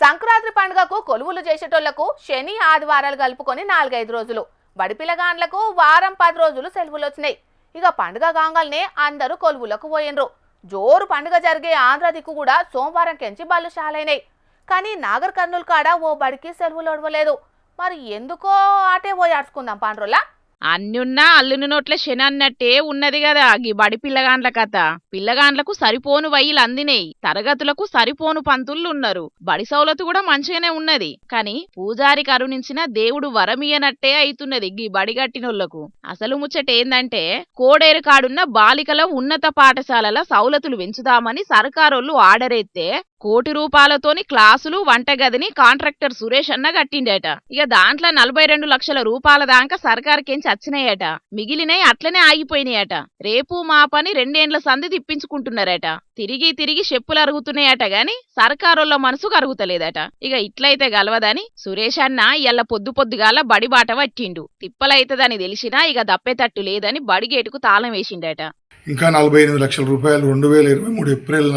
సంక్రాంతి పండుగకు కొలువులు చేసేటోళ్లకు శని ఆదివారాలు కలుపుకొని 4-5 రోజులు, బడి పిల్లగాండ్లకు వారం 10 రోజులు సెలవులు వచ్చినాయి. ఇక పండుగ గాంగల్నే అందరూ కొలువులకు పోయినరు. జోరు పండుగ జరిగే ఆంధ్ర దిక్కు కూడా సోమవారం కెంచి బళ్ళు షాలైనాయి. కానీ నాగర్ కర్నూలు కాడ ఓ బడికి సెలవులు ఒడవలేదు. మరి ఎందుకో ఆటే పోయి ఆడుచుకుందాం పాండ్రోలా. అన్యున్నా అల్లుని నోట్ల శని అన్నట్టే ఉన్నది కదా గీ బడి పిల్లగాండ్ల కథ. పిల్లగాండ్లకు సరిపోను వయ్యిలు అందినాయి, తరగతులకు సరిపోను పంతులున్నారు, బడి సౌలతు కూడా మంచిగానే ఉన్నది. కాని పూజారి కరుణించిన దేవుడు వరమియనట్టే అయితున్నది గీ బడిగట్టినోళ్లకు. అసలు ముచ్చటేందంటే కోడేరు కాడున్న బాలికల ఉన్నత పాఠశాలల సౌలతులు పెంచుదామని సర్కారోళ్లు ఆర్డరెత్తే ₹1,00,00,000తోని క్లాసులు వంటగదిని కాంట్రాక్టర్ సురేష్ అన్న కట్టిండట. ఇక దాంట్లో 42 లక్షల రూపాయల దాకా సర్కార్కెంచి వచ్చినాయట. మిగిలినవి అట్లనే ఆగిపోయినాయట. రేపు మాపని 2 ఏండ్ల సంధి తిప్పించుకుంటున్నారట. తిరిగి తిరిగి చెప్పులు అరుగుతున్నాయట గాని సర్కారోళ్ళ మనసు కరుగుతలేదట. ఇక ఇట్లయితే గలవదని సురేష్ అన్న ఇయ్యాల పొద్దుగాల బడి బాట పట్టిండు. తిప్పలైతదని తెలిసినా ఇక దప్పేటట్టు లేదని బడి గేటుకు తాళం వేసిండట. ఇంకా 48 లక్షల రూపాయలు 2023 ఏప్రిల్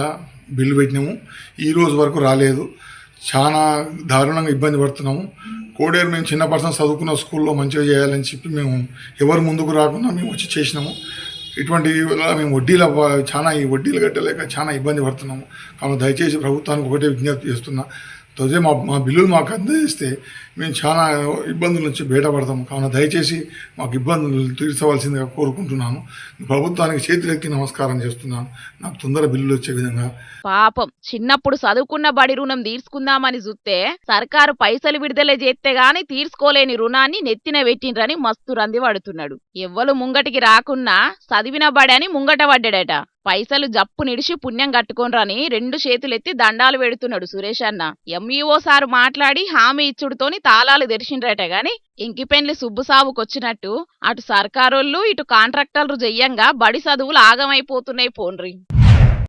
బిల్లు పెట్టినాము. ఈ రోజు వరకు రాలేదు. చాలా దారుణంగా ఇబ్బంది పడుతున్నాము. కోడేరు మేము చిన్న పర్సన్ చదువుకున్న స్కూల్లో మంచిగా చేయాలని చెప్పి మేము ఎవరు ముందుకు రాకుండా మేము వచ్చి చేసినాము. ఇటువంటి మేము ఈ వడ్డీలు కట్టలేక చాలా ఇబ్బంది పడుతున్నాము. కావున దయచేసి ప్రభుత్వానికి ఒకటే విజ్ఞప్తి చేస్తున్నా, తొదే మా బిల్లులు మాకు అందజేస్తే మేము చాలా ఇబ్బందుల నుంచి బయటపడతాము. కావున దయచేసి మాకు ఇబ్బందులు తీర్చవలసిందిగా కోరుకుంటున్నాను. ప్రభుత్వానికి చేతులెత్తి నమస్కారం చేస్తున్నాను, నాకు తొందర బిల్లులు వచ్చే విధంగా. పాపం చిన్నప్పుడు చదువుకున్న బడి రుణం తీర్చుకుందామని చూస్తే సర్కారు పైసలు విడుదల చేస్తే గాని తీర్చుకోలేని రుణాన్ని నెత్తిన పెట్టిండ్రని మస్తు రంది పడుతున్నాడు. ఎవ్వలు ముంగటికి రాకున్నా చదివిన బడి అని ముంగట పడ్డాడట. పైసలు జప్పు నిడిచి పుణ్యం కట్టుకోనరని 2 చేతులెత్తి దండాలు పెడుతున్నాడు సురేష్ అన్న. ఎంఈఓ సారు మాట్లాడి హామీ ఇచ్చుడుతోని తాళాలు తెరిచిండ్రట గాని ఇంకిపెండ్లి సుబ్బుసావుకొచ్చినట్టు అటు సర్కారోళ్ళు ఇటు కాంట్రాక్టర్లు చెయ్యంగా బడి చదువులు ఆగమైపోతున్నాయి పోన్రి.